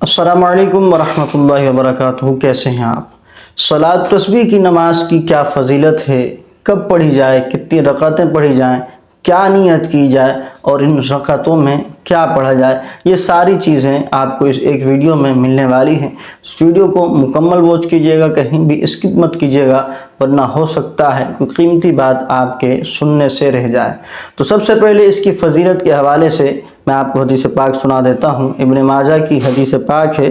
अस्सलाम वालेकुम वरहमतुल्लाहि वबरकातुहू। कैसे हैं आप? सलात तस्बीह की नमाज की क्या फ़जीलत है, कब पढ़ी जाए, कितनी रकातें पढ़ी जाएं, क्या नियत की जाए और इन रकातों में क्या पढ़ा जाए, ये सारी चीज़ें आपको इस एक वीडियो में मिलने वाली हैं। इस वीडियो को मुकम्मल वॉच कीजिएगा, कहीं भी स्किप मत कीजिएगा, वरना हो सकता है कोई कीमती बात आपके सुनने से रह जाए। तो सबसे पहले इसकी फ़जीलत के हवाले से मैं आपको हदीस पाक सुना देता हूँ। इब्न माजा की हदीस पाक है।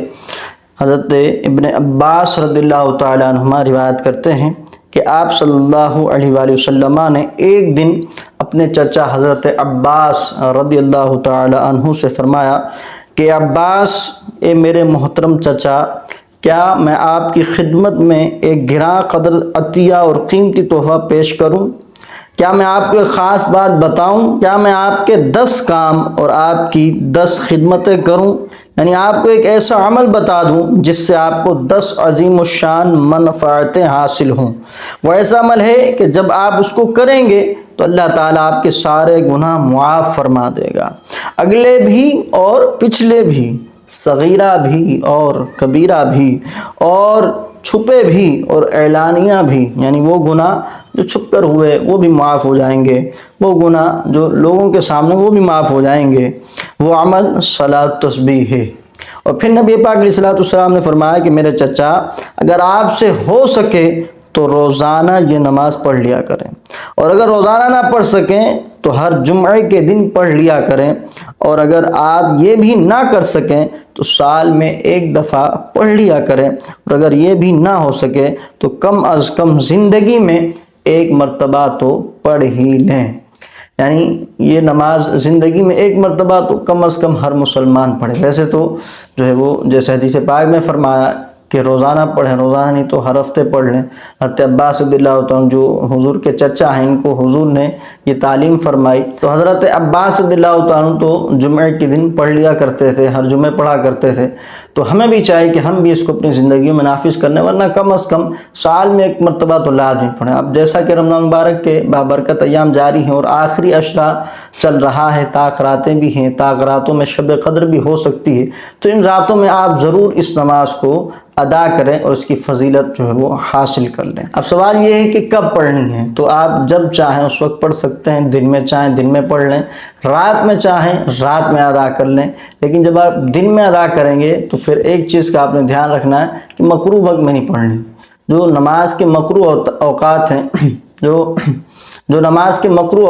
हज़रत इब्न अब्बास रज़ियल्लाहु तआला अन्हुमा रिवायत करते हैं कि आप सल्लल्लाहु अलैहि वसल्लम ने एक दिन अपने चचा हज़रत अब्बास रज़ियल्लाहु तआला अन्हु से फरमाया कि अब्बास, ए मेरे मोहतरम चचा, क्या मैं आपकी खिदमत में एक गिरां कदर अतिया और कीमती तोहफ़ा पेश करूं? क्या मैं आपको एक ख़ास बात बताऊं? क्या मैं आपके 10 काम और आपकी 10 खिदमतें करूं? यानी आपको एक ऐसा अमल बता दूं जिससे आपको 10 अजीमुश्शान मनफ़ाअतें हासिल हों। वो ऐसा अमल है कि जब आप उसको करेंगे तो अल्लाह ताला आपके सारे गुनाह मुआफ़ फरमा देगा, अगले भी और पिछले भी, सगीरा भी और कबीरा भी, और छुपे भी और एलानिया भी। यानी वो गुनाह जो छुप कर हुए वो भी माफ़ हो जाएंगे, वो गुनाह जो लोगों के सामने वो भी माफ़ हो जाएंगे। वो अमल सलात तस्बीह है। और फिर नबी पाक अलैहिस्सलातु वस्सलाम ने फरमाया कि मेरे चचा, अगर आपसे हो सके तो रोज़ाना ये नमाज़ पढ़ लिया करें, और अगर रोज़ाना ना पढ़ सकें तो हर जुम्मे के दिन पढ़ लिया करें, और अगर आप ये भी ना कर सकें तो साल में एक दफ़ा पढ़ लिया करें, और अगर ये भी ना हो सके तो कम अज़ कम ज़िंदगी में एक मर्तबा तो पढ़ ही लें। यानी ये नमाज ज़िंदगी में एक मर्तबा तो कम अज़ कम हर मुसलमान पढ़े। वैसे तो जो है वो जैसे हदीस पाक में फरमाया कि रोज़ाना पढ़ें, रोज़ाना नहीं तो हर हफ्ते पढ़ लें। हज़रत अब्बास रज़ियल्लाहु ताला जो हुज़ूर के चचा हैं, इनको हुज़ूर ने ये तालीम फरमाई। तो हज़रत अब्बास रज़ियल्लाहु ताला तो जुम्मे के दिन पढ़ लिया करते थे, हर जुम्मे पढ़ा करते थे। तो हमें भी चाहिए कि हम भी इसको अपनी ज़िंदगी में नाफिज करने, वरना कम अज़ कम साल में एक मरतबा तो लाज़मी पढ़ें। अब जैसा कि रमज़ान मुबारक के बाबरकत अय्याम जारी हैं और आखिरी अशरा चल रहा है, ताक रातें भी हैं, ताक रातों में शब कद्र भी हो सकती है, तो इन रातों में आप ज़रूर इस नमाज को अदा करें और उसकी फ़जीलत जो है वो हासिल कर लें। अब सवाल ये है कि कब पढ़नी है, तो आप जब चाहें उस वक्त पढ़ सकते हैं। दिन में चाहें दिन में पढ़ लें, रात में चाहें रात में अदा कर लें। लेकिन जब आप दिन में अदा करेंगे तो फिर एक चीज़ का आपने ध्यान रखना है कि मकरूह वक्त में नहीं पढ़नी। जो नमाज के मकरूह औकात हैं, जो नमाज के मकरूह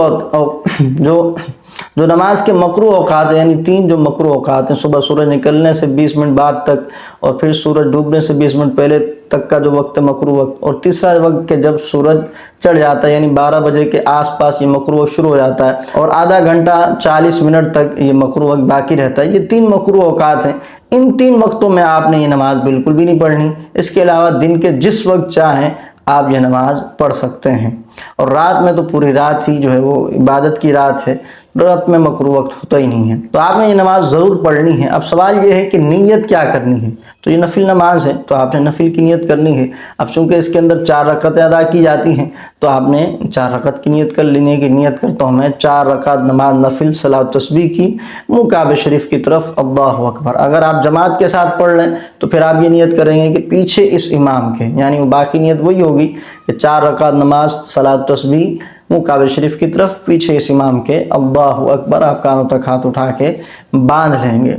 औकात है, यानी 3 जो मकरूह औकात हैं, सुबह सूरज निकलने से 20 मिनट बाद तक, और फिर सूरज डूबने से 20 मिनट पहले तक का जो वक्त है मकरूह वक्त, और तीसरा वक्त के जब सूरज चढ़ जाता है यानी 12 बजे के आसपास ये मकरूह वक्त शुरू हो जाता है, और आधा घंटा 40 मिनट तक ये मकरूह वक्त बाकी रहता है। ये 3 मकरूह औकात हैं। इन 3 वक्तों में आपने ये नमाज बिल्कुल भी नहीं पढ़नी। इसके अलावा दिन के जिस वक्त चाहें आप ये नमाज पढ़ सकते हैं। और रात में तो पूरी रात ही जो है वो इबादत की रात है, रात में मकरूह वक्त होता ही नहीं है, तो आपने ये नमाज ज़रूर पढ़नी है। अब सवाल ये है कि नीयत क्या करनी है, तो ये नफिल नमाज है तो आपने नफिल की नियत करनी है। अब चूँकि इसके अंदर 4 रकातें अदा की जाती हैं तो आपने 4 रकात की नियत कर लेनी है कि नियत करता हूँ मैं 4 रकात नमाज नफिल सलात तस्बीह की, मुँह काबे शरीफ की तरफ, अल्लाहु अकबर। अगर आप जमात के साथ पढ़ लें तो फिर आप ये नियत करेंगे कि पीछे इस इमाम के, यानी वो बाकी नियत वही होगी कि 4 रकात नमाज सलात तस्बीह, मुँह काबे शरीफ की तरफ, पीछे इस इमाम के, अल्लाहु अकबर। आप कानों तक हाथ उठा के बांध लेंगे।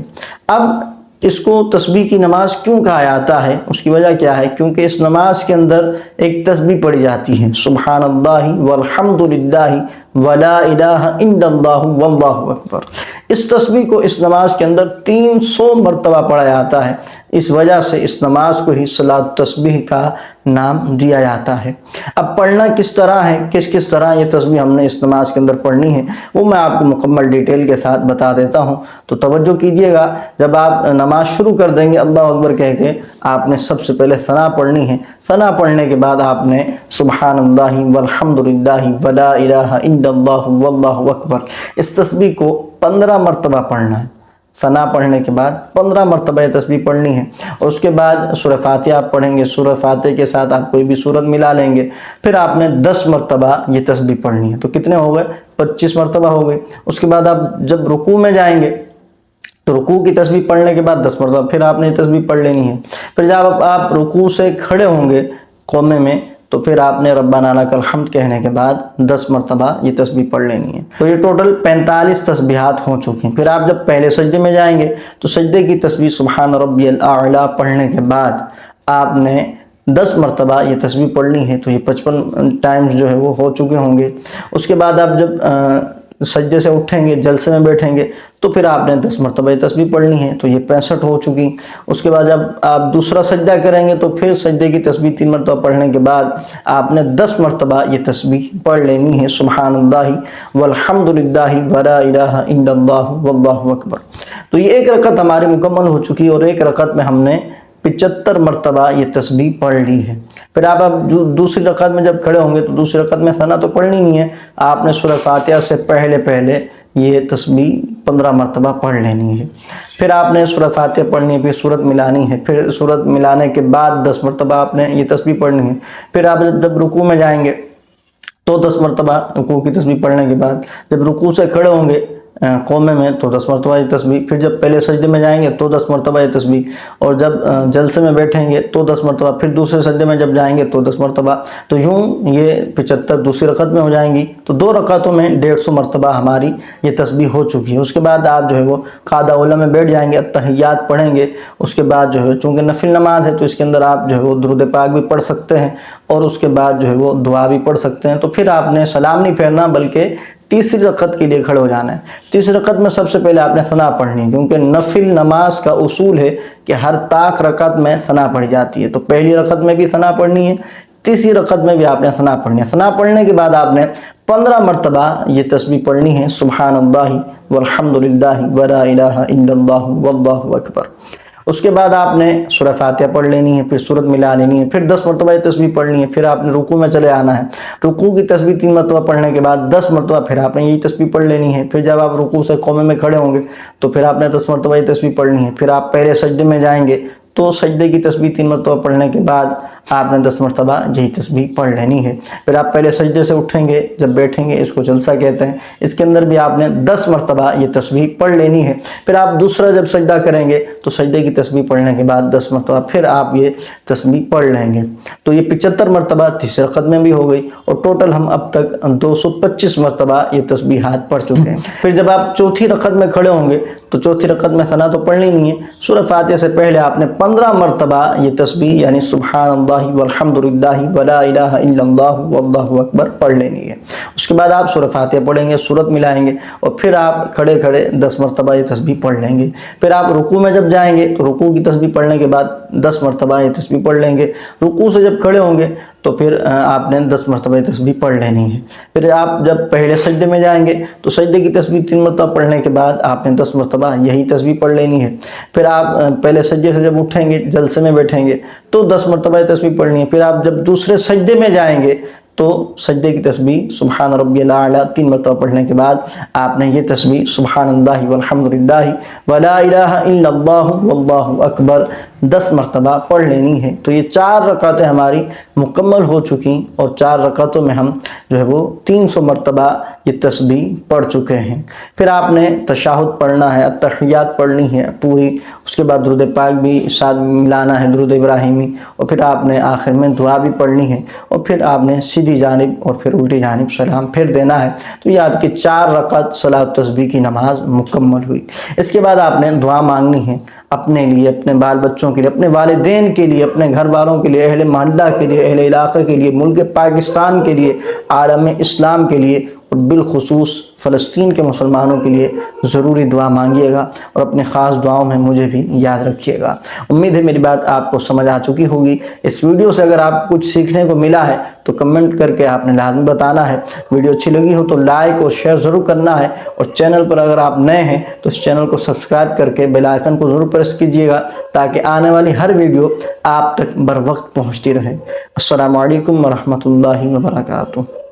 अब इसको तस्बीह की नमाज क्यों कहा जाता है, उसकी वजह क्या है? क्योंकि इस नमाज के अंदर एक तस्बीह पढ़ी जाती है, सुब्हानल्लाहि वल्हम्दुलिल्लाहि वला इलाहा इल्लल्लाहु वल्लाहु अकबर। इस तस्बीह को इस नमाज के अंदर 300 मरतबा पढ़ा जाता है। इस वजह से इस नमाज को ही सलात तस्बीह का नाम दिया जाता है। अब पढ़ना किस तरह है, किस किस तरह ये तस्बीह हमने इस नमाज के अंदर पढ़नी है, वो मैं आपको मुकम्मल डिटेल के साथ बता देता हूँ। तो तवज्जो कीजिएगा, जब आप नमाज शुरू कर देंगे अल्लाह अकबर कह के, आपने सबसे पहले सना पढ़नी है। सना पढ़ने के बाद आपने सुब्हानल्लाहि वल्हम्दुलिल्लाहि वला इलाहा इल्लल्लाहु वल्लाहु अकबर, इस तस्बीह को 15 मरतबा पढ़ना है। सना पढ़ने के बाद 15 मरतबा ये तस्बीह पढ़नी है, और उसके बाद सूरह फातिहा आप पढ़ेंगे। सूरह फातिहा के साथ आप कोई भी सूरत मिला लेंगे। फिर आपने 10 मरतबा ये तस्बीह पढ़नी है, तो कितने हो गए? 25 मरतबा हो गए। उसके बाद आप जब रुकू में जाएंगे तो रुकू की तस्बीह पढ़ने के बाद 10 मरतबा फिर आपने ये तस्बीह पढ़ लेनी है। फिर जब आप रुकू से खड़े होंगे क़ौमे में, तो फिर आपने रब्बाना लकल हम्द कहने के बाद 10 मरतबा ये तस्बीह पढ़ लेनी है। तो ये टोटल 45 तस्बीहात हो चुकी हैं। फिर आप जब पहले सजदे में जाएंगे तो सजदे की तस्बीह सुबहान रब्बियल आला पढ़ने के बाद आपने 10 मरतबा ये तस्बीह पढ़नी है। तो ये 55 टाइम्स जो है वो हो चुके होंगे। उसके बाद आप जब सजदे से उठेंगे, जलसे में बैठेंगे, तो फिर आपने 10 मरतबा ये तस्बीह पढ़नी है। तो ये 65 हो चुकी। उसके बाद जब आप दूसरा सजदा करेंगे तो फिर सजदे की तस्बीह 3 मरतबा पढ़ने के बाद आपने 10 मरतबा ये तस्बीह पढ़ लेनी है, सुब्हानल्लाहि वल्हम्दुलिल्लाहि वला इलाहा इल्लल्लाहु वल्लाहु अकबर। तो ये एक रकत हमारी मुकम्मल हो चुकी और एक रकत में हमने 75 मरतबा ये तस्बीह पढ़ ली है। फिर आप दूसरी रकत में जब खड़े होंगे तो दूसरी रकत में सना तो पढ़नी नहीं है, आपने सूरह फातिहा से पहले ये तस्बीह 15 मरतबा पढ़ लेनी है। फिर आपने सूरह फातिहा पढ़नी है, फिर सूरत मिलानी है, फिर सूरत मिलाने के बाद 10 मरतबा आपने ये तस्बीह पढ़नी है। फिर आप जब रुकू में जाएंगे तो 10 मरतबा रुकू की तस्बीह पढ़ने के बाद जब रुकू से खड़े होंगे क़ौमे में तो 10 मरतबा ये तस्बीह। फिर जब पहले सजदे में जाएंगे तो 10 मरतबा ये तस्बीह। और जब जलसे में बैठेंगे तो 10 मरतबा। फिर दूसरे सजदे में जब जाएंगे तो 10 मरतबा। तो यूँ ये 75 दूसरी रकत में हो जाएंगी। तो 2 रकतों में 150 मरतबा हमारी ये तस्बीह हो चुकी है। उसके बाद आप जो है वो क़ादा उला में बैठ जाएंगे, अत्तहियात पढ़ेंगे। उसके बाद जो है चूँकि नफिल नमाज है तो इसके अंदर आप जो है वो दुरूद पाक भी पढ़ सकते हैं और उसके बाद जो है वो दुआ भी पढ़ सकते हैं। तो फिर आपने सलाम नहीं फेरना बल्कि तीसरी रकत के लिए खड़े हो जाना है। तीसरी रकत में सबसे पहले आपने सना पढ़नी है, क्योंकि नफिल नमाज का उसूल है कि हर ताक रकत में सना पढ़ी जाती है। तो पहली रकत में भी सना पढ़नी है, तीसरी रकत में भी आपने सना पढ़नी है। सना पढ़ने के बाद आपने 15 मरतबा ये तस्बीह पढ़नी है, सुब्हानल्लाहि वल्हम्दुलिल्लाहि वला इलाहा इल्लल्लाहु वल्लाहु अकबर। उसके बाद आपने सूरह फातिहा पढ़ लेनी है, फिर सूरत मिला लेनी है, फिर 10 मरतबा ये तस्बीह पढ़नी है। फिर आपने रुकू में चले आना है, रुकू की तस्बीह 3 मरतबा पढ़ने के बाद 10 मरतबा फिर आपने यही तस्बीह पढ़ लेनी है। फिर जब आप रुकू से क़ौमे में खड़े होंगे तो फिर आपने 10 मरतबा ये तस्बीह पढ़नी है। फिर आप पहले सजदे में जाएंगे तो सजदे की तस्बीह 3 मरतबा पढ़ने के बाद आपने 10 मरतबा यही तस्बीह पढ़ लेनी है। फिर आप पहले सजदे से उठेंगे, जब बैठेंगे, इसको जलसा कहते हैं, इसके अंदर भी आपने 10 मरतबा ये तस्बीह पढ़ लेनी है। फिर आप दूसरा जब सजदा करेंगे तो सजदे की तस्बीह पढ़ने के बाद 10 मरतबा फिर आप ये तस्बीह पढ़ लेंगे। तो ये 75 मरतबा तीसरी रकत में भी हो गई और टोटल हम अब तक 225 मरतबा ये तस्बीहात पढ़ चुके हैं। फिर जब आप चौथी रकत में खड़े होंगे तो चौथी रकत में सना तो पढ़नी नहीं है, सूरह फातिहा से पहले आपने 15 मरतबा ये तस्बीह यानी सुब्हानल्लाहि वल्हम्दुलिल्लाहि वला इलाहा इल्लल्लाहु वल्लाहु अकबर पढ़ लेनी है। उसके बाद आप सूरह फातिहा पढ़ेंगे, सूरत मिलाएंगे और फिर आप खड़े खड़े 10 मरतबा ये तस्बीह पढ़ लेंगे। फिर आप रुकू में जब जाएंगे तो रुकू की तस्बीह पढ़ने के बाद 10 मरतबा ये तस्बीह पढ़ लेंगे। रुकू से जब खड़े होंगे तो फिर आपने 10 मरतबा ये तस्बीह पढ़ लेनी है। फिर आप जब पहले सजदे में जाएंगे तो सजदे की तस्बीह 3 मरतबा पढ़ने के बाद आपने 10 मरतबा यही तस्बीह पढ़ लेनी है। फिर आप पहले सजदे से जब उठेंगे, जलसे में बैठेंगे तो 10 मरतबा ये तस्बीह पढ़नी है। फिर आप जब दूसरे सजदे में जाएंगे तो सजदे की तस्बीह सुब्हान रब्बियल आला 3 मरतबा पढ़ने के बाद आपने ये तस्बीह सुब्हानल्लाहि वल्हम्दुलिल्लाहि वला इलाहा इल्लल्लाहु वल्लाहु अकबर 10 मरतबा पढ़ लेनी है। तो ये 4 रकातें हमारी मुकम्मल हो चुकी और 4 रकातों में हम जो है वो 300 मरतबा ये तस्बीह पढ़ चुके हैं। फिर आपने तशाहुद पढ़ना है, अत्तहियात पढ़नी है पूरी, उसके बाद दुरूद पाक भी साथ मिलाना है, दुरूद इब्राहिमी, और फिर आपने आखिर में दुआ भी पढ़नी है और फिर आपने सीधी जानिब और फिर उल्टी जानिब सलाम फिर देना है। तो ये आपकी 4 रकात सलात तस्बीह की नमाज मुकम्मल हुई। इसके बाद आपने दुआ मांगनी है अपने लिए, अपने बाल बच्चों के लिए, अपने वालिदैन के लिए, अपने घर वालों के लिए, अहले मोहल्ला के लिए, अहले इलाक़े के लिए, मुल्क पाकिस्तान के लिए, आलम इस्लाम के लिए और बिलखुसूस फ़लस्तीन के मुसलमानों के लिए ज़रूरी दुआ मांगिएगा और अपने ख़ास दुआओं में मुझे भी याद रखिएगा। उम्मीद है मेरी बात आपको समझ आ चुकी होगी। इस वीडियो से अगर आपको कुछ सीखने को मिला है तो कमेंट करके आपने लाजमी बताना है। वीडियो अच्छी लगी हो तो लाइक और शेयर ज़रूर करना है और चैनल पर अगर आप नए हैं तो इस चैनल को सब्सक्राइब करके बेल आइकन को ज़रूर प्रेस कीजिएगा ताकि आने वाली हर वीडियो आप तक बर वक्त पहुँचती रहे। अस्सलामु अलैकुम व रहमतुल्लाहि व बरकातुहू।